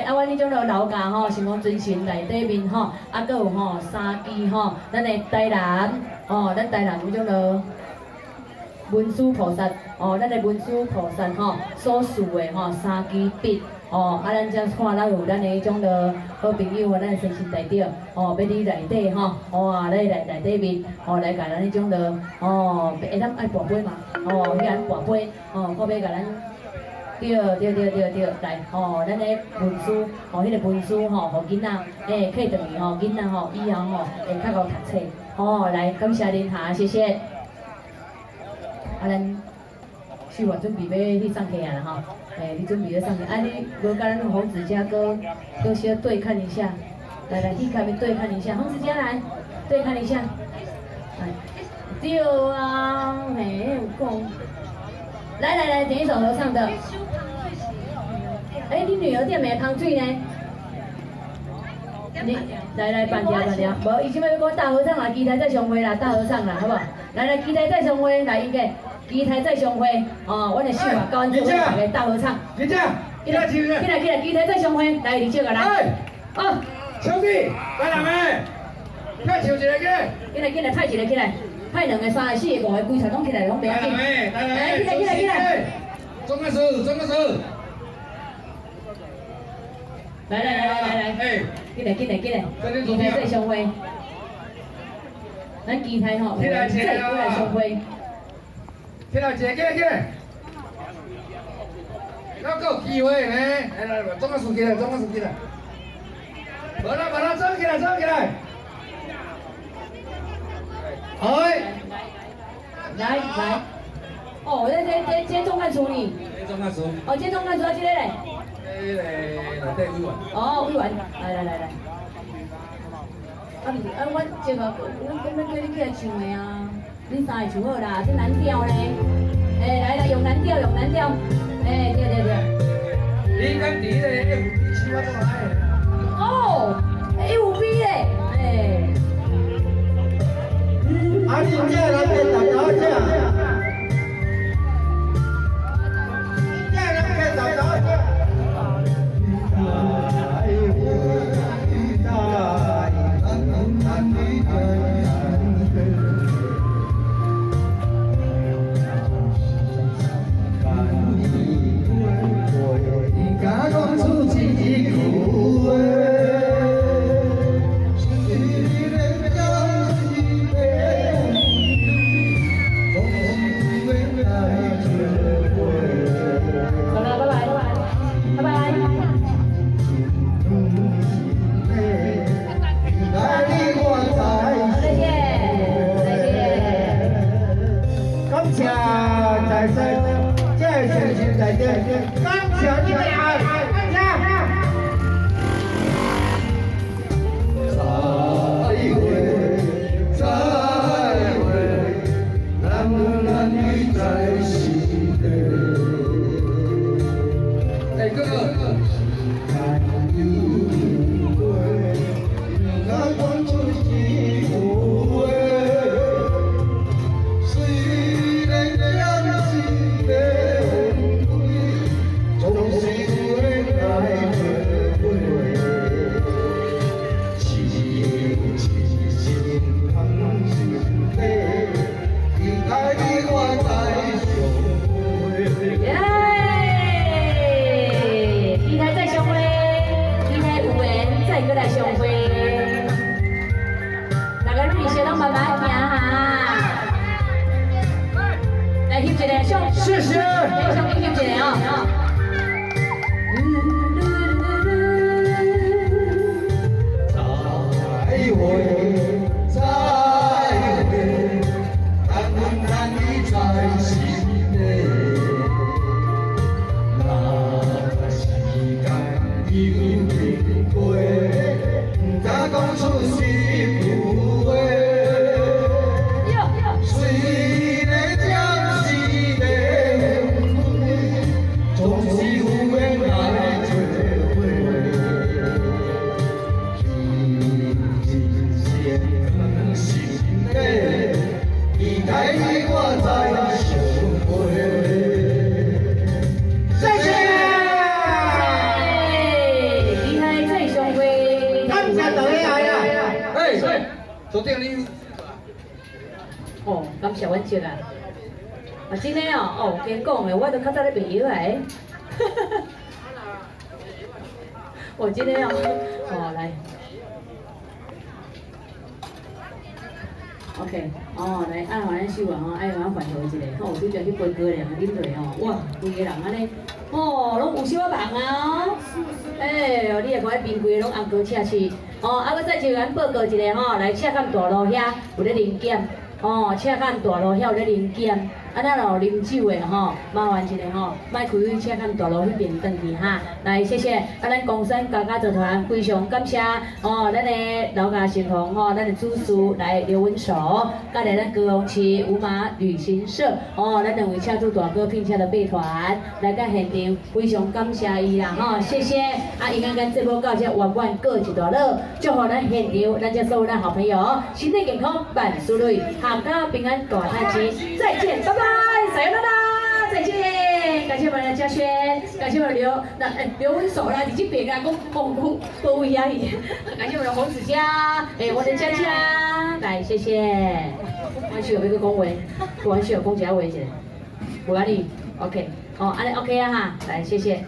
来，啊，阮迄种老家吼，是讲尊神内底面吼，啊，搁有吼三支吼，咱的台南哦，咱台南有种落文殊菩萨哦，咱的文殊菩萨吼所赐的吼三支笔哦，啊，咱才看咱有咱的迄种落好朋友啊，咱的先生代表哦，要伫内底吼，哇，来内底面哦，来甲咱迄种落哦，会当爱跋杯嘛，哦，去咱跋杯哦，看要甲咱。对，来吼，咱咧文书，吼，迄个文书吼，互囡仔，客等于吼，囡仔吼，以后吼会较好读册，吼，来感谢恁哈，谢谢。啊，咱秀华准备要去上课啊啦吼，你准备要上课，啊，你无甲咱洪子佳哥小对看一下，来，去下面对看一下，洪子佳来对看一下，来，对啊，有讲。来，点一首合唱的。你女儿点咩汤水呢？你来办掉，无伊即摆要讲大合唱啦，期待再相会啦，大合唱啦，好不好？来，期待再相会，来一个，期待再相会。哦，阮的秀啊，高安做大个大合唱。李姐，起来，期待再相会，来，李姐个来。哦，兄弟，来哪妹？快唱一个起来，派一个起来。派2个、3个、4个、5个、规场拢起来，拢袂要紧。来，起来！装个手。来，起来！期待再相会。咱期待吼，再来相会。起来！要够机会呢，来，装个手起来。无啦，装起来。来，哦，这总干事呢？哦，这总干事啊，这个嘞？内底委员。哦，委员，来。啊，不是，我这个，我叫你起来唱的啊，恁3个唱好啦，这蓝调呢？来，用蓝调，对。你敢伫迄个 FB 唱我怎来？哦，FB 嘞，啊，你这来变大刀这，这来变大刀这。谢谢。同意啊呀！哎，昨天你哦，感谢阮叔啊。啊，真诶哦，哦，跟讲诶，我都较早咧卖药诶。我真诶哦，哦来。OK， 哦，来按完咱手啊吼，爱互咱缓和一下，吼，拄则去飞哥俩啉落吼，哇，规个人安尼，哦，拢有小梦啊哦，哎，哦，你会看迄边规个拢红高赤赤，哦，啊，搁再就咱报告一下吼，来赤坎大路遐有咧零检，哦，赤坎大路遐有咧零检。啊，咱若有啉酒的吼，麻烦一下吼，莫开去车坎大路迄边转去哈。来，谢谢。啊，咱公山家家集团非常感谢哦，咱的老家新同吼，咱的主事来刘文守，甲来咱高雄市五马旅行社哦，咱两位车主大哥聘请的备团来到现场，非常感谢伊啦吼，谢谢。啊，因为咱这波到这圆满过一段路，祝福咱现场咱这所有咱好朋友身体健康，万事如意，阖家平安，大泰吉，再见，拜拜。撒由那拉，再见！感谢我们的嘉轩，感谢我们的刘文守啦，已经别个讲不位啊伊，感谢我们的洪子佳，我的佳佳，来谢谢。我需要一个恭维，我需要讲一下话一下，无压力 ，OK， 哦，安尼 OK 啊哈，来谢谢。